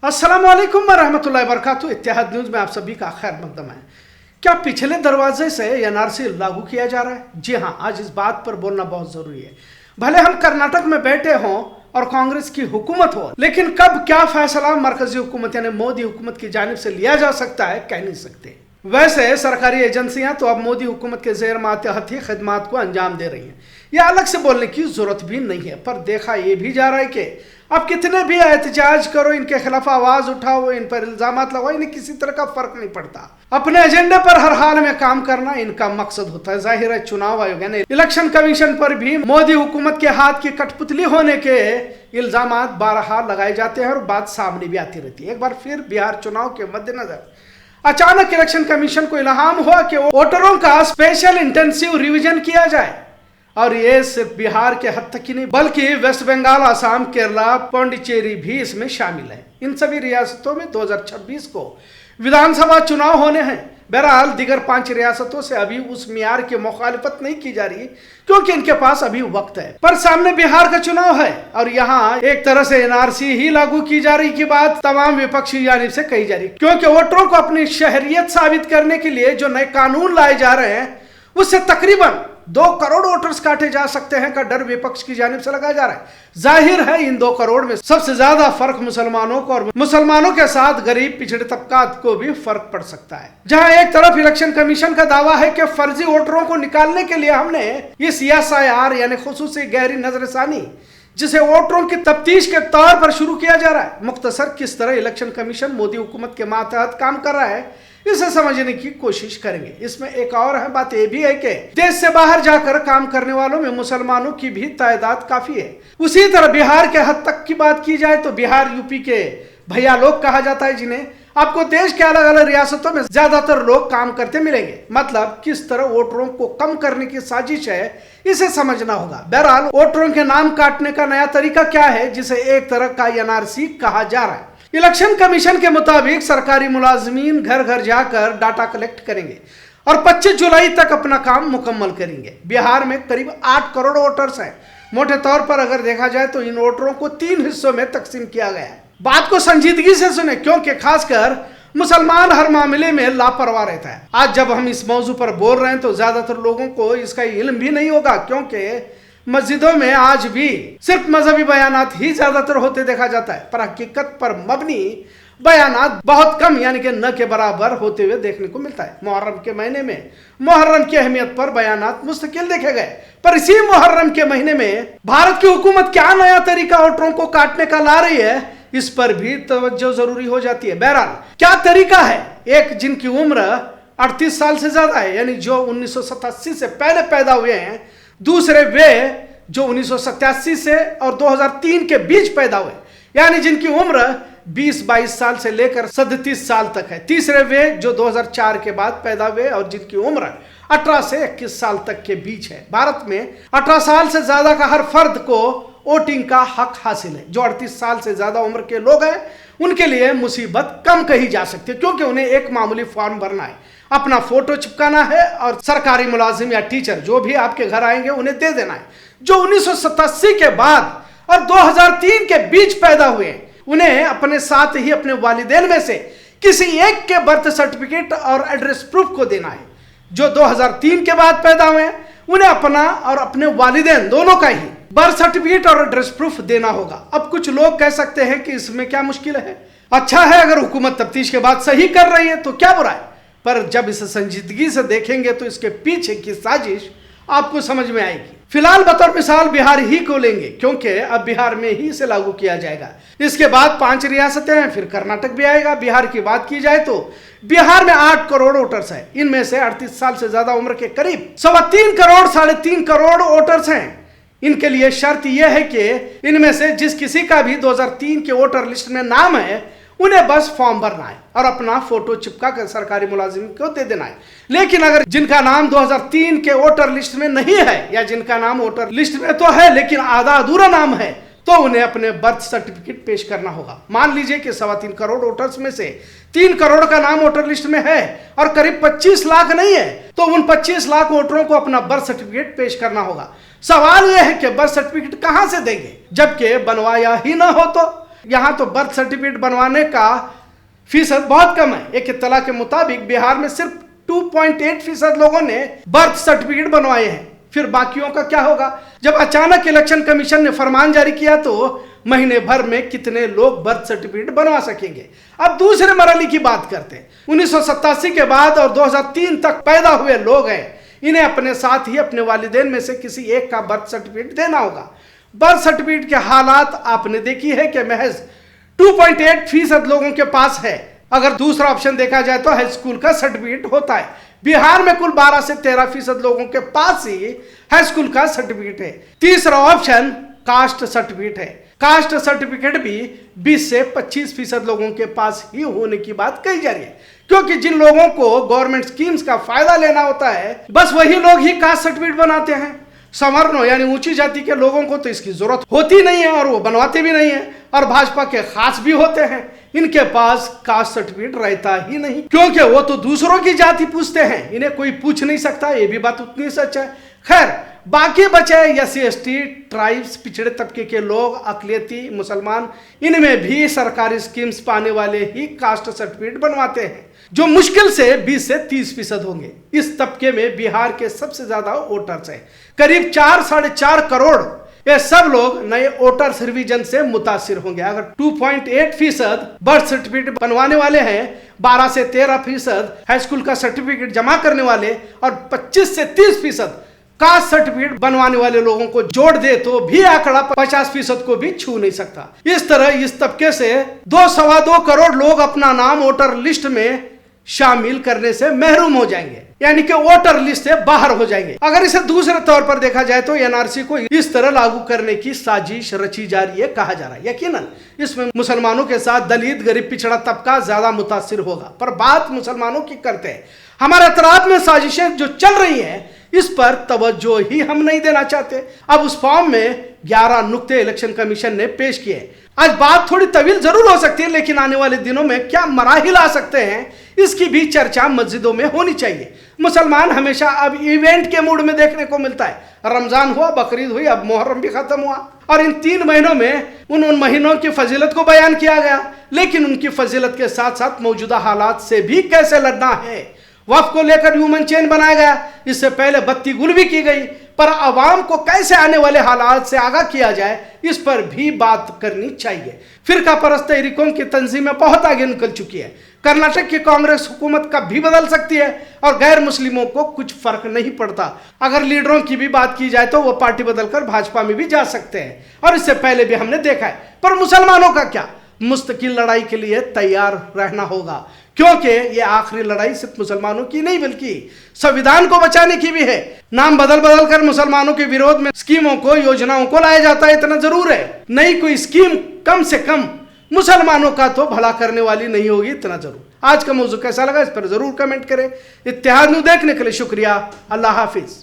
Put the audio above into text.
अस्सलामुअलैकुम वरहमतुल्लाहि वबरकातुहू। इत्तेहाद न्यूज़ में आप सभी का खैर मकदम है। क्या पिछले दरवाजे से एनआरसी लागू किया जा रहा है? जी हाँ, आज इस बात पर बोलना बहुत जरूरी है। भले हम कर्नाटक में बैठे हों और कांग्रेस की हुकूमत हो, लेकिन कब क्या फैसला मरकजी हुकूमत यानी मोदी हुकूमत की जानिब से लिया जा सकता है कह नहीं सकते। वैसे सरकारी एजेंसियां तो अब मोदी हुकूमत के जेर मातहत ही खिदमात को अंजाम दे रही हैं, यह अलग से बोलने की जरूरत भी नहीं है। पर देखा यह भी जा रहा है कि अब कितने भी एहतजाज करो, इनके खिलाफ आवाज उठाओ, इन पर इल्जाम लगाओ, इन्हें किसी तरह का फर्क नहीं पड़ता। अपने एजेंडे पर हर हाल में काम करना इनका मकसद होता है। जाहिर है चुनाव आयोग यानी इलेक्शन कमीशन पर भी मोदी हुकूमत के हाथ की कठपुतली होने के इल्जाम बारहा लगाए जाते हैं और बात सामने भी आती रहती है। एक बार फिर बिहार चुनाव के मद्देनजर अचानक इलेक्शन कमीशन को इल्हाम हुआ कि वोटरों का स्पेशल इंटेंसिव रिवीजन किया जाए, और ये सिर्फ बिहार के हद तक ही नहीं बल्कि वेस्ट बंगाल, असम, केरला, पौंडीचेरी भी इसमें शामिल है। इन सभी रियासतों में 2026 को विधानसभा चुनाव होने हैं। बहरहाल दीगर 5 रियासतों से अभी उस मियार की मुखालिफत नहीं की जा रही क्योंकि इनके पास अभी वक्त है, पर सामने बिहार का चुनाव है और यहाँ एक तरह से एनआरसी ही लागू की जा रही की बात तमाम विपक्षी जानिब से कही जा रही, क्योंकि वोटरों को अपनी शहरियत साबित करने के लिए जो नए कानून लाए जा रहे हैं उससे तकरीबन 2 करोड़ वोटर्स काटे जा सकते हैं का डर विपक्ष की जानिब से लगाया जा रहा है। जाहिर है इन 2 करोड़ में सबसे ज्यादा फर्क मुसलमानों को और मुसलमानों के साथ गरीब पिछड़े तबकात को भी फर्क पड़ सकता है। जहां एक तरफ इलेक्शन कमीशन का दावा है कि फर्जी वोटरों को निकालने के लिए हमने ये सीएसआईआर यानी खुसूसी गहरी नजरसानी जिसे वोटरों की तफ्तीश के तौर पर शुरू किया जा रहा है। मुख्तसर किस तरह इलेक्शन कमीशन मोदी हुकूमत के मातहत काम कर रहा है इसे समझने की कोशिश करेंगे। इसमें एक और है बात यह भी है कि देश से बाहर जाकर काम करने वालों में मुसलमानों की भी तादाद काफी है। उसी तरह बिहार के हद तक की बात की जाए तो बिहार यूपी के भैया लोग कहा जाता है, जिन्हें आपको देश के अलग अलग रियासतों में ज्यादातर लोग काम करते मिलेंगे। मतलब किस तरह वोटरों को कम करने की साजिश है इसे समझना होगा। बहरहाल वोटरों के नाम काटने का नया तरीका क्या है जिसे एक तरह का एनआरसी कहा जा रहा है। इलेक्शन कमीशन के मुताबिक सरकारी मुलाजमीन घर घर जाकर डाटा कलेक्ट करेंगे और 25 जुलाई तक अपना काम मुकम्मल करेंगे। बिहार में करीब 8 करोड़ वोटर्स हैं। मोटे तौर पर अगर देखा जाए तो इन वोटरों को 3 हिस्सों में तकसीम किया गया है। बात को संजीदगी से सुने क्योंकि खासकर मुसलमान हर मामले में लापरवाह रहता है। आज जब हम इस मौजू पर बोल रहे हैं तो ज्यादातर लोगों को इसका इल्म भी नहीं होगा, क्योंकि मस्जिदों में आज भी सिर्फ मजहबी बयानात ही ज्यादातर होते देखा जाता है, पर हकीकत पर मबनी बयानात बहुत कम यानी कि न के बराबर होते हुए देखने को मिलता है। मुहर्रम के महीने में मुहर्रम की अहमियत पर बयानात मुस्तकिल देखे गए, पर इसी मुहर्रम के महीने में भारत की हुकूमत क्या नया तरीका वोटरों को काटने का ला रही है इस पर भी तवज्जो जरूरी हो जाती है। बहरहाल क्या तरीका है? एक जिनकी उम्र 38 साल से ज्यादा है यानी जो 1987 से पहले पैदा हुए हैं, दूसरे वे जो 1987 से और 2003 के बीच पैदा हुए यानी जिनकी उम्र 20-22 साल से लेकर 37 साल तक है, तीसरे वे जो 2004 के बाद पैदा हुए और जिनकी उम्र 18 से 21 साल तक के बीच है। भारत में 18 साल से ज्यादा का हर फर्द को वोटिंग का हक हासिल है। जो 38 साल से ज्यादा उम्र के लोग हैं उनके लिए मुसीबत कम कही जा सकती है, क्योंकि उन्हें एक मामूली फॉर्म भरना है, अपना फोटो चिपकाना है और सरकारी मुलाजिम या टीचर जो भी आपके घर आएंगे उन्हें दे देना है। जो 1987 के बाद और 2003 के बीच पैदा हुए हैं उन्हें अपने साथ ही अपने वालिदैन में से किसी एक के बर्थ सर्टिफिकेट और एड्रेस प्रूफ को देना है। जो 2003 के बाद पैदा हुए हैं उन्हें अपना और अपने वालिदैन दोनों का ही बर्थ सर्टिफिकेट और एड्रेस प्रूफ देना होगा। अब कुछ लोग कह सकते हैं कि इसमें क्या मुश्किल है, अच्छा है अगर हुकूमत तफ्तीश के बाद सही कर रही है तो क्या बुरा है। पर जब इसे संजीदगी से देखेंगे तो इसके पीछे की साजिश आपको समझ में आएगी। फिलहाल बतौर मिसाल बिहार ही को लेंगे क्योंकि अब बिहार में ही इसे लागू किया जाएगा। इसके बाद 5 रियासतें हैं, फिर कर्नाटक भी आएगा। बिहार की बात की जाए तो बिहार में 8 करोड़ वोटर्स हैं। इनमें से 38 साल से ज्यादा उम्र के करीब 3.25 करोड़ 3.5 करोड़ वोटर्स हैं। इनके लिए शर्त यह है कि इनमें से जिस किसी का भी 2003 के वोटर लिस्ट में नाम है उन्हें बस फॉर्म भरना है और अपना फोटो चिपका कर सरकारी मुलाजिम को दे देना है। लेकिन अगर जिनका नाम 2003 के वोटर लिस्ट में नहीं है या जिनका नाम वोटर लिस्ट में तो है लेकिन आधा अधूरा नाम है तो उन्हें अपने बर्थ सर्टिफिकेट पेश करना होगा। मान लीजिए कि 3.25 करोड़ वोटर्स में से 3 करोड़ का नाम वोटर लिस्ट में है और करीब 25 लाख नहीं है, तो उन 25 लाख वोटरों को अपना बर्थ सर्टिफिकेट पेश करना होगा। सवाल यह है कि बर्थ सर्टिफिकेट कहां से देंगे जबकि बनवाया ही ना हो तो यहाँ तो बर्थ सर्टिफिकेट बनवाने का फीसद बहुत कम है। एक इत्तला के मुताबिक बिहार में सिर्फ 2.8% लोगों ने बर्थ सर्टिफिकेट बनवाए हैं। फिर बाकियों का क्या होगा? जब अचानक इलेक्शन कमीशन ने फरमान जारी किया तो महीने भर में कितने लोग बर्थ सर्टिफिकेट बनवा सकेंगे? अब दूसरे मरहले की बात करते हैं। 1987 के बाद और 2003 तक पैदा हुए लोग हैं, इन्हें अपने साथ ही अपने वालिदैन में से किसी एक का बर्थ सर्टिफिकेट देना होगा। बर्थ सर्टिफिकेट के हालात आपने देखी है कि महज 2.8% लोगों के पास है। अगर दूसरा ऑप्शन देखा जाए तो हाई स्कूल का सर्टिफिकेट होता है। बिहार में कुल 12 से 13% लोगों के पास ही हाई स्कूल का सर्टिफिकेट है। तीसरा ऑप्शन कास्ट सर्टिफिकेट है। कास्ट सर्टिफिकेट भी 20 से 25% लोगों के पास ही होने की बात कही जा रही है, क्योंकि जिन लोगों को गवर्नमेंट स्कीम्स का फायदा लेना होता है बस वही लोग ही कास्ट सर्टिफिकेट बनाते हैं। सवर्णों यानी ऊंची जाति के लोगों को तो इसकी जरूरत होती नहीं है और वो बनवाते भी नहीं है। और भाजपा के खास भी होते हैं, इनके पास कास्ट सर्टिफिकेट रहता ही नहीं, क्योंकि वो तो दूसरों की जाति पूछते हैं, इन्हें कोई पूछ नहीं सकता। ये भी बात उतनी सच है। खैर, बाकी बचे SC ST ट्राइब्स, पिछड़े तबके के लोग, अकलियती मुसलमान, इनमें भी सरकारी स्कीम्स पाने वाले ही कास्ट सर्टिफिकेट बनवाते हैं, जो मुश्किल से 20 से 30% होंगे। इस तबके में बिहार के सबसे ज्यादा वोटर्स हैं, करीब 4-4.5 करोड़। ये सब लोग नए वोटर्स रिवीजन से मुतासिर होंगे। अगर 2.8% बर्थ सर्टिफिकेट बनवाने वाले हैं, 12 से 13% हाई स्कूल का सर्टिफिकेट जमा करने वाले और 25 से 30% कास्ट सर्टिफिकेट बनवाने वाले लोगों को जोड़ दे तो भी आंकड़ा 50% को भी छू नहीं सकता। इस तरह इस तबके से 2-2.25 करोड़ लोग अपना नाम वोटर लिस्ट में शामिल करने से महरूम हो जाएंगे, यानी कि वोटर लिस्ट से बाहर हो जाएंगे। अगर इसे दूसरे तौर पर देखा जाए तो NRC को इस तरह लागू करने की साजिश रची जा रही है, कहा जा रहा है। यकीनन इसमें मुसलमानों के साथ दलित, गरीब, पिछड़ा तबका ज्यादा मुतासिर होगा, पर बात मुसलमानों की करते हैं। हमारे अतराफ में साजिशें जो चल रही हैं, इस पर तवज्जो ही हम नहीं देना चाहते। अब उस फॉर्म में 11 नुक्ते इलेक्शन कमीशन ने पेश किए। आज बात थोड़ी तवील जरूर हो सकती है, लेकिन आने वाले दिनों में क्या मराहिल आ सकते हैं, इसकी भी चर्चा मस्जिदों में होनी चाहिए। मुसलमान हमेशा अब इवेंट के मूड में देखने को मिलता है। रमजान हुआ, बकरीद हुई, अब मुहर्रम भी खत्म हुआ, और इन 3 महीनों में उन महीनों की फजीलत को बयान किया गया, लेकिन उनकी फजीलत के साथ साथ मौजूदा हालात से भी कैसे लड़ना है, वक्फ को लेकर ह्यूमन चेन बनाया गया। इससे पहले बत्ती गुल भी की गई, पर आवाम को कैसे आने वाले हालात से आगाह किया जाए, इस पर भी बात करनी चाहिए। फिरका परस्त तहरीकों की तंजीमें बहुत आगे निकल चुकी है। कर्नाटक की कांग्रेस हुकूमत कब भी बदल सकती है और गैर मुस्लिमों को कुछ फर्क नहीं पड़ता। अगर लीडरों की भी बात की जाए तो वो पार्टी बदलकर भाजपा में भी जा सकते हैं, और इससे पहले भी हमने देखा है। पर मुसलमानों का क्या? मुस्तकिल लड़ाई के लिए तैयार रहना होगा, क्योंकि ये आखिरी लड़ाई सिर्फ मुसलमानों की नहीं बल्कि संविधान को बचाने की भी है। नाम बदल बदल कर मुसलमानों के विरोध में स्कीमों को, योजनाओं को लाया जाता है, इतना जरूर है। नई कोई स्कीम कम से कम मुसलमानों का तो भला करने वाली नहीं होगी, इतना जरूर। आज का मौजू कैसा लगा इस पर जरूर कमेंट करें। इत्तेहाद न्यूज़ देखने के लिए शुक्रिया। अल्लाह हाफिज।